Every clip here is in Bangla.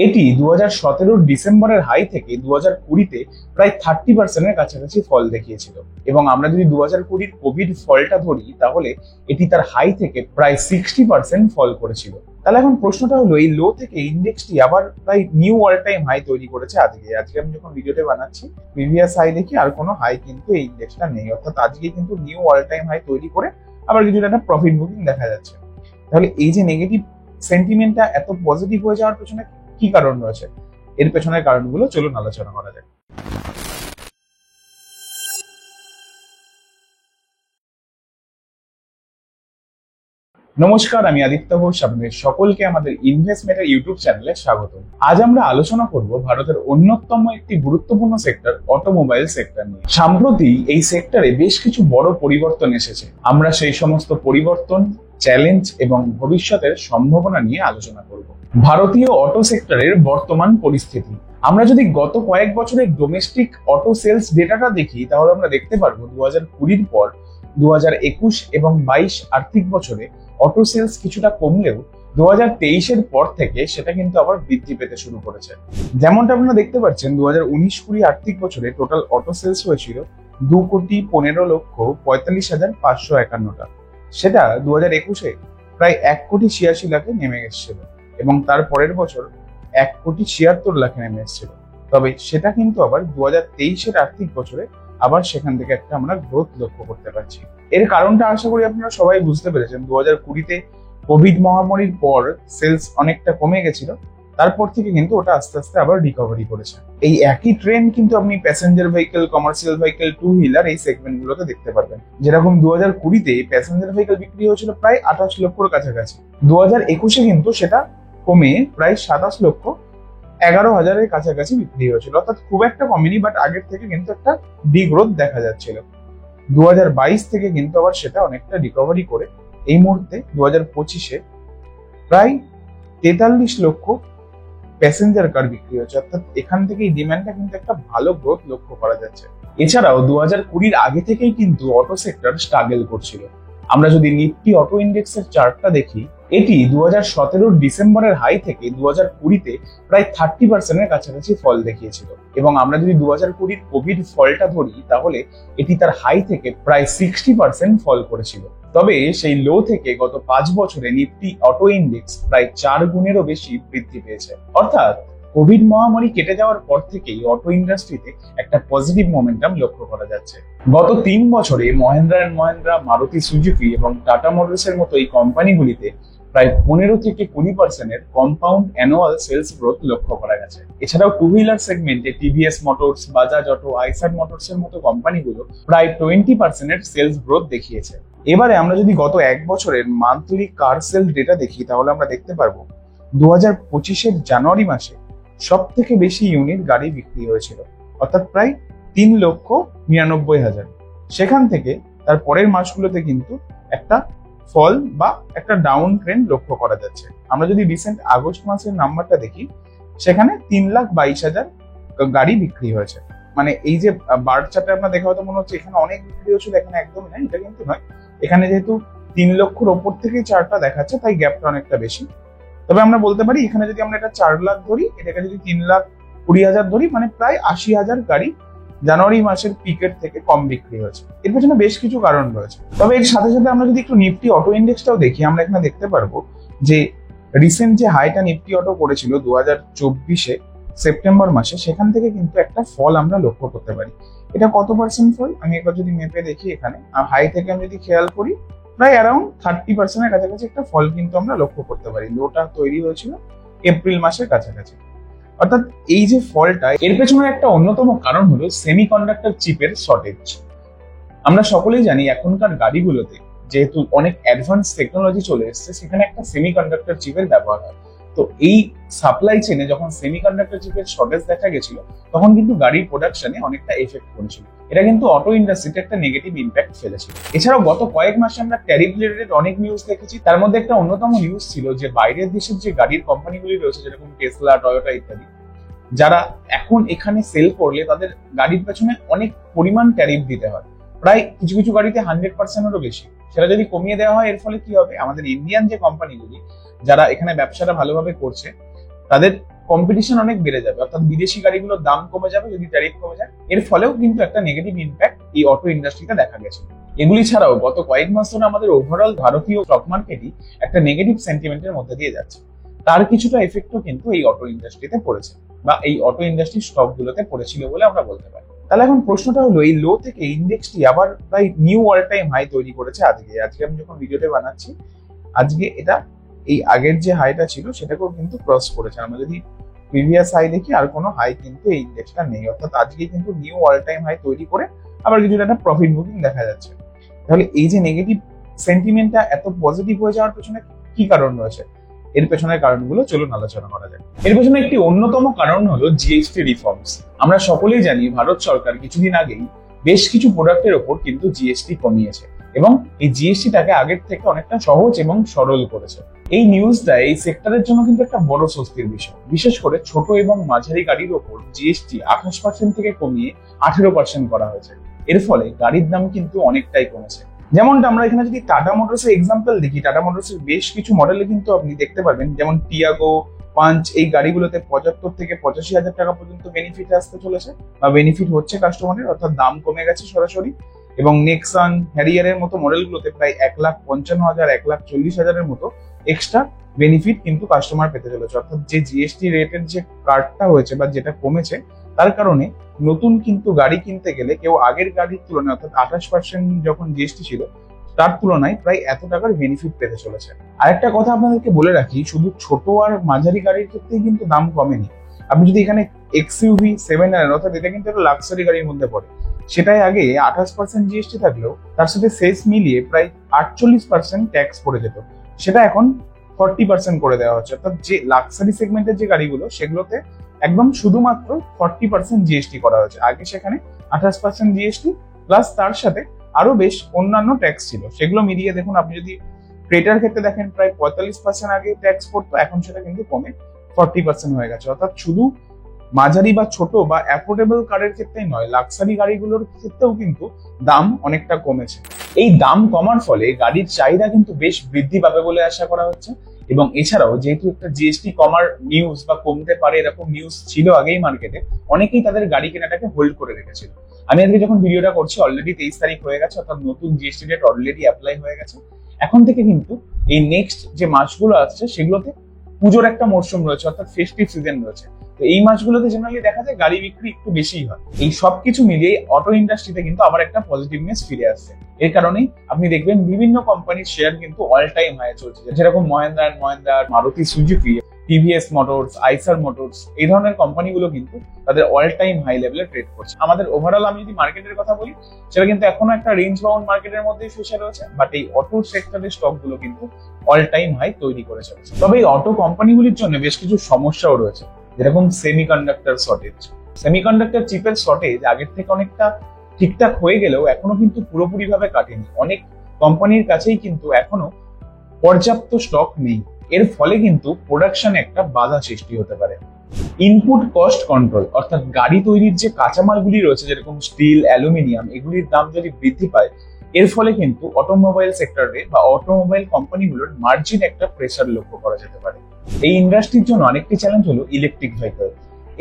এটি 2017 ডিসেম্বরের হাই থেকে 2020-তে প্রায় 30% কাছাকাছি ফল দেখিয়েছিল। এবং আমরা যদি 2020 কোভিড ফলটা ধরি, তাহলে এটি তার হাই থেকে প্রায় 60% ফল করেছিল। তাহলে এখন প্রশ্নটা হলো, এই লো থেকে ইন্ডেক্সটি আবার প্রায় নিউ অল টাইম হাই তৈরি করেছে। আজকে আমি যখন ভিডিওটা বানাচ্ছি, প্রিভিয়াস হাই দেখি আর কোনো হাই কিন্তু এই ইন্ডেক্সটা নেই, অর্থাৎ আজকে কিন্তু নিউ অল টাইম হাই তৈরি করে আবার কিছুটা একটা প্রফিট বুকিং দেখা যাচ্ছে। তাহলে এই যে নেগেটিভ সেন্টিমেন্টটা এত পজিটিভ হয়ে যাওয়ার পেছনে কি কারণ রয়েছে, এর পেছনের কারণগুলো চলুন আলোচনা করা যাক। নমস্কার, আমি আদিত্য ঘোষ, আপনাদের সকলকে আমাদের ইনভেস্টমেন্টের ইউটিউব চ্যানেলে স্বাগত। আজ আমরা আলোচনা করব ভারতের অন্যতম একটি গুরুত্বপূর্ণ সেক্টর অটোমোবাইল সেক্টর নিয়ে। সম্প্রতি এই সেক্টরে বেশ কিছু বড় পরিবর্তন এসেছে। আমরা সেই সমস্ত পরিবর্তন, চ্যালেঞ্জ এবং ভবিষ্যতের সম্ভাবনা নিয়ে আলোচনা করব। ভারতীয় অটো সেক্টরের বর্তমান পরিস্থিতি। আমরা যদি গত কয়েক বছরের ডোমেস্টিক অটো সেলস ডেটাটা দেখি, তাহলে আমরা দেখতে পারবো 2020-র পর 2021 এবং 22 আর্থিক বছরে অটো সেলস কিছুটা কমলেও 2023-এর পর থেকে সেটা কিন্তু আবার বৃদ্ধি পেতে শুরু করেছে। যেমনটা আপনারা দেখতে পাচ্ছেন, 2019-20 আর্থিক বছরে টোটাল অটো সেলস হয়েছিল 2,15,45,551টা। সেটা 2021-এ প্রায় 1,86,00,000-এ নেমে এসেছিল এবং তার পরের বছর 1,76,00,000-এ নেমে এসেছিল। তবে সেটা কিন্তু আবার 2023-এর আর্থিক বছরে আবার সেখান থেকে একটা আমরা গ্রোথ লক্ষ্য করতে পারছি। এর কারণটা আশা করি আপনারা সবাই বুঝতে পেরেছেন। 2020-তে কোভিড মহামারীর পর সেলস অনেকটা কমে গেছিল, তারপর থেকে কিন্তু ওটা আস্তে আস্তে আবার রিকভারি করেছে। এই একই ট্রেন্ড কিন্তু আপনি passenger vehicle, commercial vehicle, two wheeler এই সেগমেন্টগুলোতে দেখতে পারবেন। যেরকম 2020-তে প্যাসেঞ্জার ভেহিকেল বিক্রি হয়েছিল প্রায় 28 লক্ষর কাছাকাছি, 2021-এ কিন্তু সেটা কমে প্রায় 27,11,000-এর কাছাকাছি বিক্রি হয়েছিল। অর্থাৎ খুব একটা কমেনি, বাট আগের থেকে কিন্তু একটা ডিগ্রোথ দেখা যাচ্ছিল। 2022 থেকে কিন্তু আবার সেটা অনেকটা রিকভারি করে এই মুহূর্তে 2025-এ প্রায় 43 লক্ষ প্যাসেঞ্জার কার বিক্রি হচ্ছে। অর্থাৎ এখান থেকে এই ডিমান্ডটা কিন্তু একটা ভালো গ্রোথ লক্ষ্য করা যাচ্ছে। এছাড়াও 2020-র আগে থেকেই কিন্তু অটো সেক্টর স্ট্রাগল করছিল। আমরা যদি নিফটি অটো ইন্ডেক্সের চার্টটা দেখি, এটি 2017 ডিসেম্বরের হাই থেকে 2020-তে প্রায় 30%-এর কাছাকাছি ফল দেখিয়েছিল। এবং আমরা যদি 2020-র কোভিড ফলটা ধরি, তাহলে এটি তার হাই থেকে প্রায় 60% ফল করেছিল। তবে সেই লো থেকে গত 5 বছরে নিফটি অটো ইন্ডেক্স প্রায় 4 গুণেরও বেশি বৃদ্ধি পেয়েছে। অর্থাৎ কোভিড মহামারী কেটে যাওয়ার পর থেকেই অটো ইন্ডাস্ট্রিতে একটা পজিটিভ মোমেন্টাম লক্ষ্য করা যাচ্ছে। গত 3 বছরে মহেন্দ্রা অ্যান্ড মহেন্দ্রা, মারুতি সুজুকি এবং টাটা মোটরসের মতো এই কোম্পানিগুলিতে প্রায় 15 থেকে 20%-এর কম্পাউন্ড অ্যানুয়াল সেলস গ্রোথ লক্ষ্য করা গেছে। এছাড়াও টু হুইলার সেগমেন্টে টিভিএস মোটরস, বাজাজ অটো, আইসার মোটরসের মতো কোম্পানিগুলো প্রায় 20%-এর সেলস গ্রোথ দেখিয়েছে। এবারে আমরা যদি গত 1 বছরের মান্থলি কার সেলস ডেটা দেখি, তাহলে আমরা দেখতে পারবো 2025-এর জানুয়ারি মাসে সব থেকে বেশি ইউনিট গাড়ি বিক্রি হয়েছিল, অর্থাৎ প্রায় 3,99,000। সেখান থেকে তার পরের মাসগুলোতে কিন্তু একটা ফল বা একটা ডাউন ট্রেন্ড লক্ষ্য করা যাচ্ছে। আমরা যদি রিসেন্ট আগস্ট মাসের নাম্বারটা দেখি, সেখানে 3,22,000 গাড়ি বিক্রি হয়েছে। মানে এই যে বার চার্টে আপনার দেখা হয়তো মনে হচ্ছে এখানে অনেক বিক্রি হয়েছিল, এখানে একদমই নয়, এটা কিন্তু নয়। এখানে যেহেতু 3 লক্ষর ওপর থেকেই চার্টটা দেখাচ্ছে, তাই গ্যাপটা অনেকটা বেশি। তবে আমরা বলতে পারি এখানে যদি আমরা এটা 4 লাখ ধরি, এটাকে যদি 3,20,000 ধরি, মানে প্রায় 80,000 গাড়ি জানুয়ারি মাসের পিকের থেকে কম বিক্রি হয়েছে। এর পেছনে বেশ কিছু কারণ রয়েছে। তবে এর সাথে সাথে আমরা যদি একটু নিফটি অটো ইন্ডেক্সটাও দেখি, আমরা এখানে দেখতে পারবো যে রিসেন্ট যে হাইটা নিফটি অটো করেছিল 2024-এ সেপ্টেম্বর মাসে, সেখান থেকে কিন্তু একটা ফল আমরা লক্ষ্য করতে পারি। এটা কত পার্সেন্ট ফল আমি একবার যদি মেপে দেখি, এখানে হাই থেকে আমি যদি খেয়াল করি, প্রায় অ্যারাউন্ড 30%-এর কাছাকাছি একটা ফল কিন্তু আমরা লক্ষ্য করতে পারি। লোটা তৈরি হয়েছিল এপ্রিল মাসের কাছাকাছি। অর্থাৎ এই যে ফলটা, এর পেছনে একটা অন্যতম কারণ হলো সেমিকন্ডাক্টর চিপের শর্টেজ। আমরা সকলেই জানি এখনকার গাড়িগুলোতে যেহেতু অনেক অ্যাডভান্স টেকনোলজি চলে এসেছে, সেখানে একটা সেমিকন্ডাক্টর চিপের ব্যবহার হয়। তো এই সাপ্লাই চেনে যখন সেমিকন্ডাক্টর চিপের শর্টেজ দেখা গেছিল, তখন কিন্তু গাড়ির প্রোডাকশনে অনেকটা এফেক্ট করেছিল। এটা কিন্তু অটো ইন্ডাস্ট্রিতে একটা নেগেটিভ ইম্প্যাক্ট ফেলেছিল। এছাড়াও গত কয়েক মাসে আমরা ট্যারিফ রিলেটেড অনেক নিউজ দেখেছি। তার মধ্যে একটা অন্যতম নিউজ ছিল যে বাইরের দেশের যে গাড়ির কোম্পানিগুলি রয়েছে, যেরকম টেসলা, টয়োটা ইত্যাদি, যারা এখন এখানে সেল করলে তাদের গাড়ির পেছনে অনেক পরিমাণ ট্যারিফ দিতে হয়, প্রায় কিছু কিছু গাড়িতে 100%-এরও বেশি। সেটা যদি কমিয়ে দেওয়া হয়, এর ফলে কি হবে, আমাদের ইন্ডিয়ান যে কোম্পানিগুলি যারা এখানে ব্যবসাটা ভালোভাবে করছে, তাদের কম্পিটিশন অনেক বেড়ে যাবে, অর্থাৎ বিদেশি গাড়িগুলোর দাম কমে যাবে যদি ট্যারিফ কমে যায়। এর ফলেও কিন্তু একটা নেগেটিভ ইম্প্যাক্ট এই অটো ইন্ডাস্ট্রিতে দেখা গেছে। এগুলি ছাড়াও গত কয়েক মাস ধরে আমাদের ওভারঅল ভারতীয় স্টক মার্কেটই একটা নেগেটিভ সেন্টিমেন্টের মধ্যে দিয়ে যাচ্ছে। তার কিছুটা এফেক্টও কিন্তু এই অটো ইন্ডাস্ট্রিতে পড়েছে, বা এই অটো ইন্ডাস্ট্রির স্টক গুলোতে পড়েছিল বলে আমরা বলতে পারি। তাহলে এখন প্রশ্নটা হলো, এই লো থেকে ইন্ডেক্সটি আবার প্রায় নিউ অল টাইম হাই তৈরি করেছে আজকে আমি যখন ভিডিওটা বানাচ্ছি, আজকে এটা এই আগের যে হাইটা ছিল সেটাকেও কিন্তু ক্রস করেছে। আমরা যদি প্রিভিয়াস হাই দেখি, আর কোনো হাই কিন্তু এই ইন্ডেক্সটা নেই, অর্থাৎ আজকে কিন্তু নিউ অল টাইম হাই তৈরি করে আবার কিছুটা একটা প্রফিট বুকিং দেখা যাচ্ছে। তাহলে এই যে নেগেটিভ সেন্টিমেন্টটা এত পজিটিভ হয়ে যাওয়ার পেছনে কি কারণ রয়েছে, এর পেছনের কারণগুলো চলুন আলোচনা করা যাক। এর পেছনে একটি অন্যতম কারণ হলো জিএসটি রিফর্মস। আমরা সকলেই জানি ভারত সরকার কিছুদিন আগেই বেশ কিছু প্রোডাক্টের ওপর কিন্তু জিএসটি কমিয়েছে, এবং এই জিএসটিটাকে আগের থেকে অনেকটা সহজ এবং সরল করেছে। এই নিউজটা এই সেক্টরের জন্য কিন্তু একটা বড় স্বস্তির বিষয়। বিশেষ করে ছোট এবং মাঝারি গাড়ির ওপর জিএসটি 28% থেকে কমিয়ে 18% করা হয়েছে। এর ফলে গাড়ির দাম কিন্তু অনেকটাই কমেছে। যেমনটা আমরা এখানে যদি টাটা মোটরস এর এক্সাম্পল দেখি, টাটা মোটরস এর বেশ কিছু মডেলে কিন্তু আপনি দেখতে পারবেন, যেমন টিয়াগো, পাঞ্চ, এই গাড়িগুলোতে 75 থেকে 85 হাজার টাকা পর্যন্ত বেনিফিট আসতে চলেছে, বা বেনিফিট হচ্ছে কাস্টমারের, অর্থাৎ দাম কমে গেছে সরাসরি। এবং নেক্সন, হ্যারিয়ারের মতো মডেলগুলোতে প্রায় 1,55,000, 1,40,000-এর মতো এক্সট্রা বেনিফিট কিন্তু কাস্টমার পেতে চলেছে। অর্থাৎ যে জিএসটি রেটের যে কার্ডটা হয়েছে বা যেটা কমেছে, তার কারণে নতুন কিন্তু গাড়ি কিনতে গেলে কেউ আগের গাড়ির তুলনায়, অর্থাৎ 28% যখন জিএসটি ছিল তার তুলনায় প্রায় এত টাকার বেনিফিট পেতে চলেছে। আরেকটা কথা আপনাদেরকে বলে রাখি, শুধু ছোট আর মাঝারি গাড়ির ক্ষেত্রেই কিন্তু দাম কমেনি। আপনি যদি এখানে এক্সইউভি 7 অর্থাৎ এটা কিন্তু একটা লাক্সারি গাড়ির মধ্যে পড়ে, সেটাই আগে 28% জিএসটি থাকলেও তার সাথে সেস মিলিয়ে প্রায় 48% ট্যাক্স পড়ে যেত, সেটা এখন 40% করে দেওয়া হচ্ছে। অর্থাৎ যে লাক্সারি সেগমেন্টের যে গাড়িগুলো, সেগুলোতে একদম শুধুমাত্র 40% জিএসটি করা হয়েছে। আগে সেখানে 28% জিএসটি প্লাস তার সাথে আরো বেশ অন্যান্য ট্যাক্স ছিল, সেগুলো মিলিয়ে দেখুন। আপনি যদি ক্রেটার ক্ষেত্রে দেখেন, প্রায় 45% আগে ট্যাক্স পড়তো, এখন সেটা কিন্তু কমে 40% হয়ে গেছে। অর্থাৎ শুধু মাঝারি বা ছোট বা অ্যাফোর্ডেবল কারের ক্ষেত্রেই নয়, লাক্সারি গাড়িগুলোর ক্ষেত্রেও কিন্তু দাম অনেকটা কমেছে। এই দাম কমার ফলে গাড়ির চাহিদা কিন্তু বেশ বৃদ্ধি পাবে বলে আশা করা হচ্ছে। এবং এছাড়াও যেহেতু একটা জিএসটি কমার নিউজ বা কমতে পারে এরকম নিউজ ছিল আগেই মার্কেটে, অনেকেই তাদের গাড়ি কেনাটাকে হোল্ড করে রেখেছিল। আমি আজকে যখন ভিডিওটা করছি অলরেডি 23 তারিখ হয়ে গেছে, অর্থাৎ নতুন জিএসটি রেট অলরেডি অ্যাপ্লাই হয়ে গেছে। এখন থেকে কিন্তু এই নেক্সট যে মাসগুলো আসছে সেগুলোতে পুজোর একটা মরশুম রয়েছে, অর্থাৎ ফেস্টিভ সিজন রয়েছে। তো এই মাসগুলোতে জেনারেলি দেখা যায় গাড়ি বিক্রি একটু বেশিই হয়। এই সবকিছু মিলিয়ে অটো ইন্ডাস্ট্রিতে কিন্তু আবার একটা পজিটিভনেস ফিরে আসছে। এর কারণেই আপনি দেখবেন বিভিন্ন কোম্পানির শেয়ার কিন্তু অল টাইম হাই চলছে, যেরকম Mahindra and Mahindra, Maruti Suzuki, TVS motors, Eicher motors, এই ধরনের কোম্পানিগুলো কিন্তু তাদের অল টাইম হাই লেভেলে ট্রেড করছে। আমাদের ওভারঅল আমি যদি মার্কেটের কথা বলি, সেটা কিন্তু এখনো একটা রেঞ্জ বাউন্ড মার্কেটের মধ্যেই ফেসে রয়েছে, বাট এই অটো সেক্টরের স্টক গুলো কিন্তু অল টাইম হাই তৈরি করে চলেছে। তবে এই অটো কোম্পানিগুলির জন্য বেশ কিছু সমস্যাও রয়েছে, যেরকম সেমিকন্ডাক্টর শর্টেজ। সেমিকন্ডাক্টর চিপের শর্টেজ আগের থেকে অনেকটা ঠিকঠাক হয়ে গেলেও এখনো কিন্তু পুরোপুরি ভাবে কাটেনি। অনেক কোম্পানির কাছেই কিন্তু এখনো পর্যাপ্ত স্টক নেই। এর ফলে কিন্তু প্রোডাকশনে একটা বাধা সৃষ্টি হতে পারে। ইনপুট কস্ট কন্ট্রোল, অর্থাৎ গাড়ি তৈরির যে কাঁচামালগুলি রয়েছে, যেরকম স্টিল, অ্যালুমিনিয়াম, এগুলির দাম যদি বৃদ্ধি পায়, এর ফলে কিন্তু অটোমোবাইল সেক্টরে বা অটোমোবাইল কোম্পানিগুলোর মার্জিন একটা প্রেসার লক্ষ্য করা যেতে পারে। এই ইন্ডাস্ট্রির জন্য আরেকটি চ্যালেঞ্জ হলো ইলেকট্রিক ভেহিকল।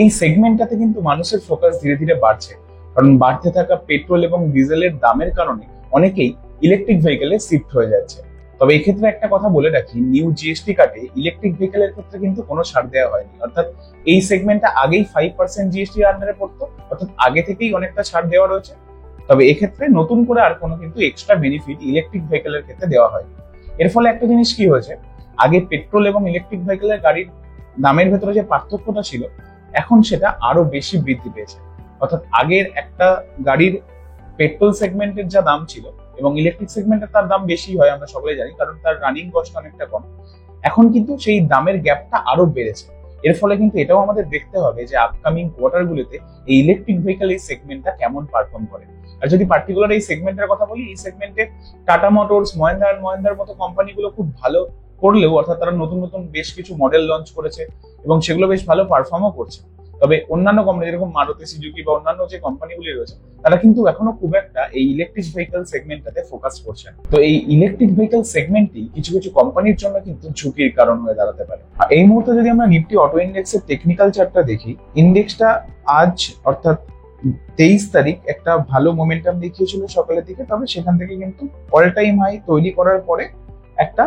এই সেগমেন্টটাতে কিন্তু মানুষের ফোকাস ধীরে ধীরে বাড়ছে, কারণ বাড়তে থাকা পেট্রোল এবং ডিজেলের দামের কারণে অনেকেই ইলেকট্রিক ভেহিকলে শিফট হয়ে যাচ্ছে। তবে এক্ষেত্রে একটা কথা বলে রাখি, নিউ জিএসটি কাটে ইলেকট্রিক ভেহিকলের ক্ষেত্রে কিন্তু কোনো ছাড় দেওয়া হয়নি। অর্থাৎ এই সেগমেন্টটা আগেই 5% জিএসটি আন্ডারে পড়তো, অর্থাৎ আগে থেকেই অনেকটা ছাড় দেওয়া রয়েছে। তবে এক্ষেত্রে নতুন করে আর কোনো কিন্তু এক্সট্রা বেনিফিট ইলেকট্রিক ভেহিকলের ক্ষেত্রে দেওয়া হয়নি। এর ফলে একটা জিনিস কি হয়েছে, আগে পেট্রোল এবং ইলেকট্রিক ভেহিকলের গাড়ির দামের ভেতরে যে পার্থক্যটা ছিল, এখন সেটা আরো বেশি বৃদ্ধি পেয়েছে। অর্থাৎ আগের একটা গাড়ির পেট্রোল সেগমেন্টের যা দাম ছিল এবং ইলেকট্রিক সেগমেন্টের তার দাম বেশি হয়, আমরা সকলে জানি, কারণ তার রানিং কস্ট অনেকটা কম। এখন কিন্তু সেই দামের গ্যাপটা আরো বেড়েছে। এর ফলে কিন্তু এটাও আমাদের দেখতে হবে যে আপকামিং কোয়ার্টারগুলোতে এই ইলেকট্রিক ভেহিকল এই সেগমেন্টটা কেমন পারফর্ম করে। আর যদি পার্টিকুলার এই সেগমেন্টের কথা বলি, এই সেগমেন্টে টাটা মোটরস, মহিন্দ্রা এন্ড মহিন্দ্রার মতো কোম্পানিগুলো খুব ভালো করলেও, অর্থাৎ তারা নতুন নতুন বেশ কিছু মডেল লঞ্চ করেছে এবং সেগুলো বেশ ভালো পারফর্মও করছে। তবে অন্যান্য কোম্পানি যেরকম মারুতি সুজুকি বা অন্যান্য যে কোম্পানিগুলি রয়েছে তারা কিন্তু এখনো খুব একটা এই ইলেকট্রিক ভেহিকল সেগমেন্টটাতে ফোকাস করছে না। তো এই ইলেকট্রিক ভেহিকল সেগমেন্টটি কিছু কিছু কোম্পানির জন্য কিন্তু ঝুঁকির কারণ হয়ে দাঁড়াতে পারে। আর এই মুহূর্তে যদি আমরা নিফটি অটো ইন্ডেক্সের টেকনিক্যাল চার্টটা দেখি, ইন্ডেক্সটা আজ অর্থাৎ 23 তারিখ একটা ভালো মোমেন্টাম দেখিয়েছিল সকালের দিকে, তবে সেখান থেকে কিন্তু অল টাইম হাই তৈরি করার পরে একটা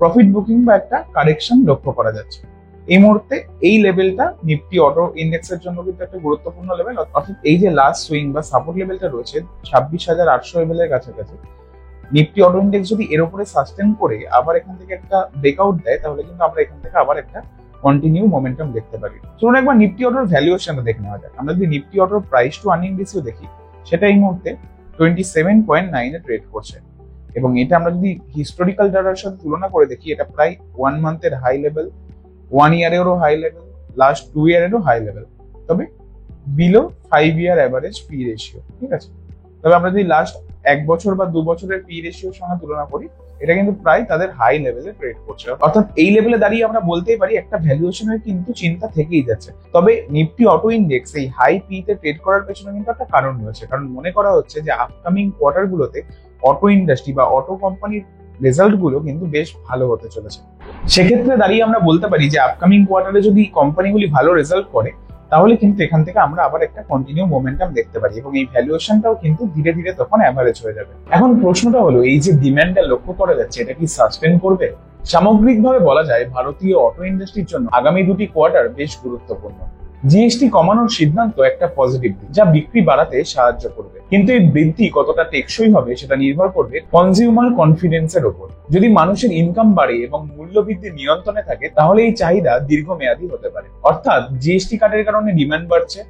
প্রফিট বুকিং বা একটা কারেকশন লক্ষ্য করা যাচ্ছে। এই মুহূর্তে এই লেভেলটা নিফটি অটো ইন্ডেক্সের জন্য কিন্তু একটা গুরুত্বপূর্ণ লেভেল, অর্থাৎ এই যে লাস্ট সুইং বা সাপোর্ট লেভেলটা রয়েছে 26,800 লেভেলের কাছাকাছি, নিফটি অটো ইন্ডেক্স যদি এর উপরে সাস্টেন করে আবার এখান থেকে একটা ব্রেকআউট দেয় তাহলে কিন্তু আমরা এখান থেকে আবার একটা কন্টিনিউ মোমেন্টাম দেখতে পারি। চলুন একবার নিফটি অটোর ভ্যালুয়েশনটা দেখে নেওয়া যাক। আমরা যদি নিফটি অটোর প্রাইস টু আর্নিং রেশিও দেখি, সেটা এই মুহূর্তে 27.9 এ ট্রেড করছে, এবং এটা আমরা যদি হিস্টোরিক্যাল ডাটার সাথে তুলনা করে দেখি, এটা প্রায় 1 মান্থের হাই লেভেল, 1 ইয়ারেরও হাই লেভেল, লাস্ট 2 ইয়ারেরও হাই লেভেল, তবে below 5 year average P ratio. ঠিক আছে, তবে আমরা যদি লাস্ট 1 বছর বা 2 বছরের পি রেশিওর সঙ্গে তুলনা করি, এটা কিন্তু প্রায় তাদের হাই লেভেলে ট্রেড করছে। অর্থাৎ এই লেভেলে দাঁড়িয়ে আমরা বলতেই পারি একটা ভ্যালুয়েশনের কিন্তু চিন্তা থেকেই যাচ্ছে। তবে নিফটি অটো ইন্ডেক্স এই হাই পি তে ট্রেড করার পেছনে কিন্তু একটা কারণ রয়েছে, কারণ মনে করা হচ্ছে যে আপকামিং কোয়ার্টার গুলোতে অটো ইন্ডাস্ট্রি বা অটো কোম্পানির রেজাল্ট গুলো কিন্তু বেশ ভালো হতে চলেছে। সেক্ষেত্রে দাঁড়িয়ে আমরা বলতে পারি যে আপকামিং কোয়ার্টারে যদি কোম্পানিগুলি ভালো রেজাল্ট করে তাহলে কিন্তু এখান থেকে আমরা আবার একটা কন্টিনিউ মোমেন্টাম দেখতে পারি, এবং এই ভ্যালুয়েশনটাও কিন্তু ধীরে ধীরে তখন অ্যাভারেজ হয়ে যাবে। এখন প্রশ্নটা হলো, এই যে ডিমান্ডটা লক্ষ্য করা যাচ্ছে এটা কি সাস্টেন করবে? সামগ্রিকভাবে বলা যায় ভারতীয় অটো ইন্ডাস্ট্রির জন্য আগামী 2টি কোয়ার্টার বেশ গুরুত্বপূর্ণ। জিএসটি কমানোর সিদ্ধান্ত একটা পজিটিভ দিক, যা বিক্রি বাড়াতে সাহায্য করবে, কিন্তু এই বৃদ্ধি কতটা টেকসই হবে সেটা নির্ভর করবে কনজিউমার কনফিডেন্সের উপর। যদি মানুষের ইনকাম বাড়ে এবং মূল্য বৃদ্ধি নিয়ন্ত্রণে থাকে তাহলে এই চাহিদা দীর্ঘমেয়াদী হতে পারে। অর্থাৎ জিএসটি কাটের কারণে ডিমান্ড বাড়ছে,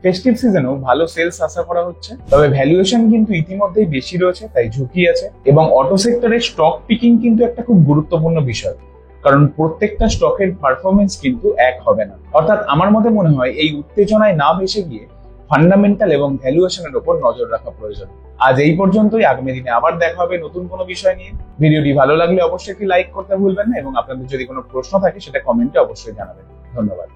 ফেস্টিভ সিজনেও ভালো সেলস আশা করা হচ্ছে, তবে ভ্যালুয়েশন কিন্তু ইতিমধ্যেই বেশি রয়েছে, তাই ঝুঁকি আছে। এবং অটো সেক্টরের স্টক পিকিং কিন্তু একটা খুব গুরুত্বপূর্ণ বিষয়, কারণ প্রত্যেকটা স্টকের পারফরমেন্স কিন্তু এক হবে না। অর্থাৎ আমার মতে মনে হয় এই উত্তেজনায় না ভেসে গিয়ে ফান্ডামেন্টাল এবং ভ্যালুয়েশনের উপর নজর রাখা প্রয়োজন। আজ এই পর্যন্তই, আগামী দিনে আবার দেখা হবে নতুন কোনো বিষয় নিয়ে। ভিডিওটি ভালো লাগলে অবশ্যই একটি লাইক করতে ভুলবেন না, এবং আপনাদের যদি কোনো প্রশ্ন থাকে সেটা কমেন্টে অবশ্যই জানাবেন। ধন্যবাদ।